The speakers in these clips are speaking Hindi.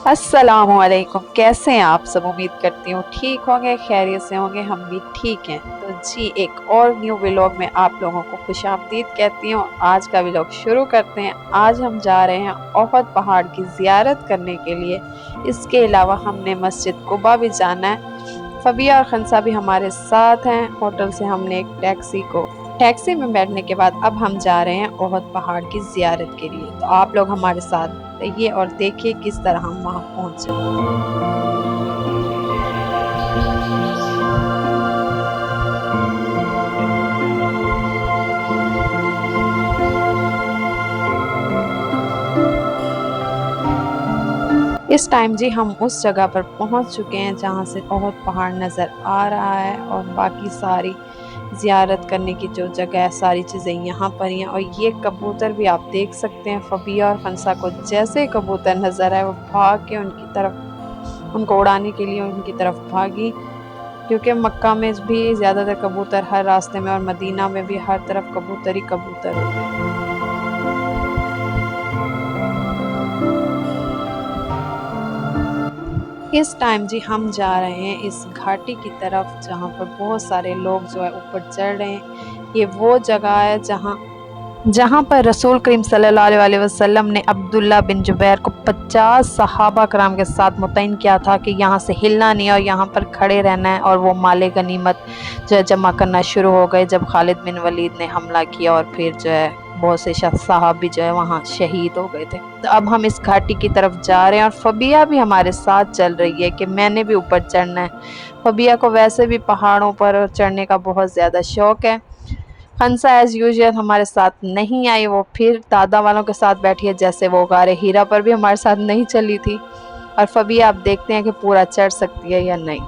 अस्सलामुअलैकुम। कैसे हैं आप सब? उम्मीद करती हूँ ठीक होंगे, खैरियत से होंगे। हम भी ठीक हैं। तो जी, एक और न्यू व्लॉग में आप लोगों को खुशामदीद कहती हूँ। आज का व्लॉग शुरू करते हैं। आज हम जा रहे हैं ओहद पहाड़ की ज़ियारत करने के लिए। इसके अलावा हमने मस्जिद कुबा भी जाना है। फ़बिया और खनसा भी हमारे साथ हैं। होटल से हमने एक टैक्सी में बैठने के बाद अब हम जा रहे हैं ओहद पहाड़ की ज़ियारत के लिए। तो आप लोग हमारे साथ रहिए और देखिए किस तरह हम वहाँ पहुँचे। इस टाइम जी हम उस जगह पर पहुंच चुके हैं जहां से ओहद पहाड़ नज़र आ रहा है और बाकी सारी ज़ियारत करने की जो जगह है, सारी चीज़ें यहाँ पर ही हैं। और ये कबूतर भी आप देख सकते हैं। फ़बिया और खनसा को जैसे कबूतर नज़र आए वो भाग के उनको उड़ाने के लिए उनकी तरफ भागी, क्योंकि मक्का में भी ज़्यादातर कबूतर हर रास्ते में और मदीना में भी हर तरफ कबूतर ही कबूतर होते हैं। इस टाइम जी हम जा रहे हैं इस घाटी की तरफ जहाँ पर बहुत सारे लोग जो है ऊपर चढ़ रहे हैं। ये वो जगह है जहाँ जहाँ पर रसूल करीम सल्लल्लाहु अलैहि वसल्लम ने अब्दुल्ला बिन जुबैर को 50 सहाबा कराम के साथ मुतयन किया था कि यहाँ से हिलना नहीं और यहाँ पर खड़े रहना है। और वो माले गनीमत जो है जमा करना शुरू हो गए जब खालिद बिन वलीद ने हमला किया और फिर जो है बहुत से साहब जो है वहाँ शहीद हो गए थे। तो अब हम इस घाटी की तरफ जा रहे हैं और फ़बिया भी हमारे साथ चल रही है कि मैंने भी ऊपर चढ़ना है। फ़बिया को वैसे भी पहाड़ों पर चढ़ने का बहुत ज़्यादा शौक़ है। हंसा एज़ यूजुअल हमारे साथ नहीं आई, वो फिर दादा वालों के साथ बैठी है। जैसे वो गारे हीरा पर भी हमारे साथ नहीं चली थी। और फ़बिया आप देखते हैं कि पूरा चढ़ सकती है या नहीं।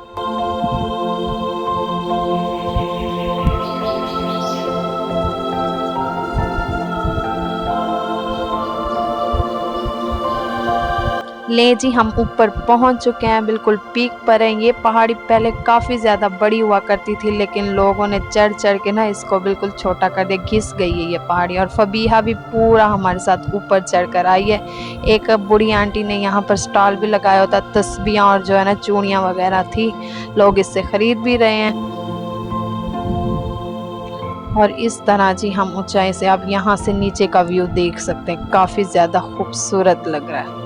ले जी हम ऊपर पहुंच चुके हैं, बिल्कुल पीक पर हैं। ये पहाड़ी पहले काफ़ी ज़्यादा बड़ी हुआ करती थी, लेकिन लोगों ने चढ़ चढ़ के ना इसको बिल्कुल छोटा कर दिया। घिस गई है ये पहाड़ी। और फ़बीहा भी पूरा हमारे साथ ऊपर चढ़ कर आई है। एक बूढ़ी आंटी ने यहाँ पर स्टॉल भी लगाया होता, तस्बीहां और जो है ना चूड़ियाँ वगैरह थी। लोग इससे ख़रीद भी रहे हैं। और इस तरह जी हम ऊंचाई से अब यहाँ से नीचे का व्यू देख सकते हैं। काफ़ी ज़्यादा खूबसूरत लग रहा है।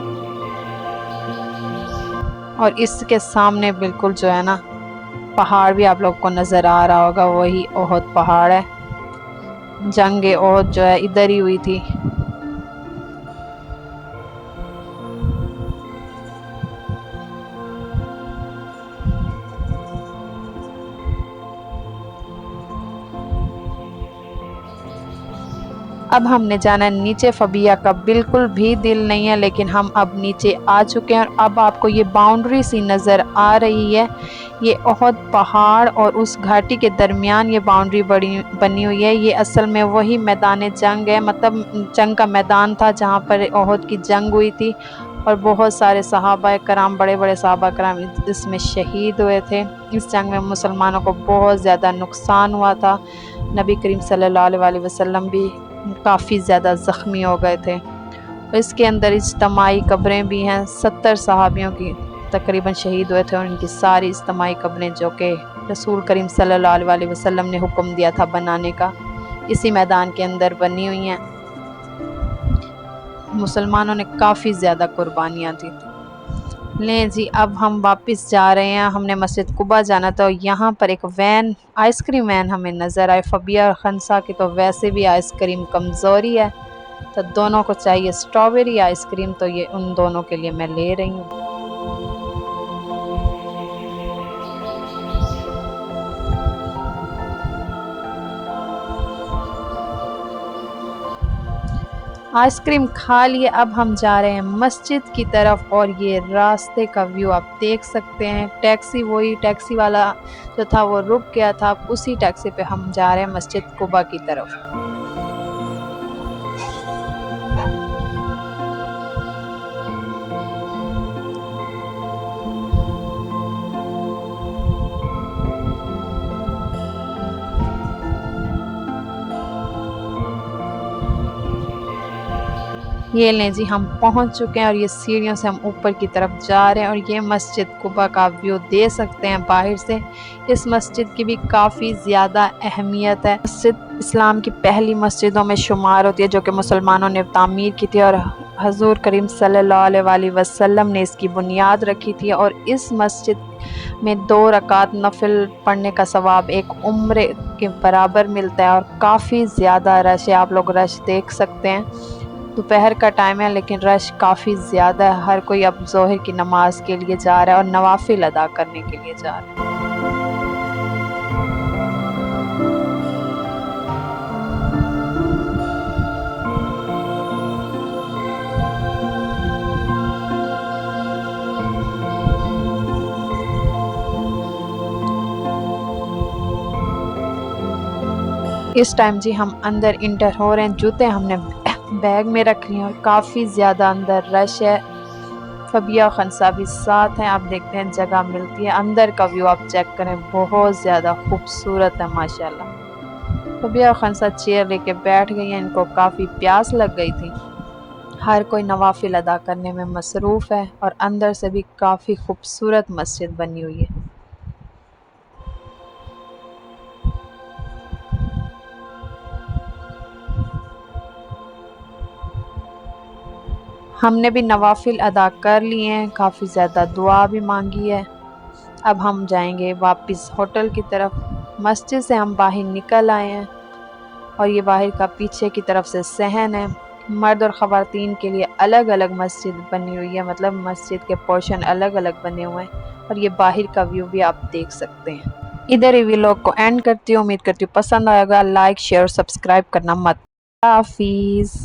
और इसके सामने बिल्कुल जो है ना पहाड़ भी आप लोग को नज़र आ रहा होगा, वही ओहद पहाड़ है। जंग ओहद जो है इधर ही हुई थी। अब हमने जाना है नीचे। फ़बिया का बिल्कुल भी दिल नहीं है, लेकिन हम अब नीचे आ चुके हैं। और अब आपको ये बाउंड्री सी नज़र आ रही है। ये ओहद पहाड़ और उस घाटी के दरमियान ये बाउंड्री बनी हुई है। ये असल में वही मैदान जंग है, मतलब जंग का मैदान था जहाँ पर ओहद की जंग हुई थी। और बहुत सारे सहाबा कराम, बड़े बड़े सहाबा कराम इसमें शहीद हुए थे। इस जंग में मुसलमानों को बहुत ज़्यादा नुकसान हुआ था। नबी करीम सल्लल्लाहु अलैहि वसल्लम भी काफ़ी ज़्यादा ज़ख्मी हो गए थे। इसके अंदर इज्तमाही कब्रें भी हैं। 70 सहाबियों की तकरीबन शहीद हुए थे और इनकी सारी इज्तमाही कब्रें जो कि रसूल करीम सल्लल्लाहु अलैहि वसल्लम ने हुक्म दिया था बनाने का, इसी मैदान के अंदर बनी हुई हैं। मुसलमानों ने काफ़ी ज़्यादा कुर्बानियाँ दी थी। लें जी अब हम वापस जा रहे हैं। हमने मस्जिद कुबा जाना था। यहाँ पर एक वैन, आइसक्रीम वैन हमें नज़र आए। फ़बिया और खनसा की तो वैसे भी आइसक्रीम कमज़ोरी है, तो दोनों को चाहिए स्ट्रॉबेरी आइसक्रीम, तो ये उन दोनों के लिए मैं ले रही हूँ। आइसक्रीम खा लिए। अब हम जा रहे हैं मस्जिद की तरफ और ये रास्ते का व्यू आप देख सकते हैं। वही टैक्सी वाला जो था वो रुक गया था। अब उसी टैक्सी पे हम जा रहे हैं मस्जिद कुबा की तरफ। ये लें जी, हम पहुंच चुके हैं और ये सीढ़ियों से हम ऊपर की तरफ जा रहे हैं और ये मस्जिद कुबा का व्यू दे सकते हैं बाहर से। इस मस्जिद की भी काफ़ी ज़्यादा अहमियत है। मस्जिद इस्लाम की पहली मस्जिदों में शुमार होती है जो कि मुसलमानों ने तामीर की थी और हजूर करीम सल्लल्लाहु अलैहि वसल्लम ने इसकी बुनियाद रखी थी। और इस मस्जिद में 2 रकात नफिल पढ़ने का सवाब एक उम्र के बराबर मिलता है और काफ़ी ज़्यादा रश है। आप लोग रश देख सकते हैं, दोपहर का टाइम है लेकिन रश काफ़ी ज़्यादा है। हर कोई अब ज़ोहर की नमाज के लिए जा रहा है और नवाफिल अदा करने के लिए जा रहा है। इस टाइम जी हम अंदर इंटर हो रहे हैं। जूते हमने बैग में रख लिए और काफ़ी ज़्यादा अंदर रश है। फबिया खनसा भी साथ हैं। आप देखते हैं जगह मिलती है। अंदर का व्यू आप चेक करें, बहुत ज़्यादा खूबसूरत है माशाल्लाह। फबिया खनसा चेयर लेके बैठ गई हैं, इनको काफ़ी प्यास लग गई थी। हर कोई नवाफिल अदा करने में मसरूफ़ है और अंदर से भी काफ़ी खूबसूरत मस्जिद बनी हुई है। हमने भी नवाफिल अदा कर लिए हैं, काफ़ी ज़्यादा दुआ भी मांगी है। अब हम जाएंगे वापस होटल की तरफ। मस्जिद से हम बाहर निकल आए हैं और ये बाहर का पीछे की तरफ से सहन है। मर्द और ख़वातीन के लिए अलग अलग मस्जिद बनी हुई है, मतलब मस्जिद के पोर्शन अलग अलग बने हुए हैं और ये बाहर का व्यू भी आप देख सकते हैं। इधर ही व्लॉग को एंड करती हूँ। उम्मीद करती हूँ पसंद आएगा। लाइक शेयर सब्सक्राइब करना मत। हाफिज़।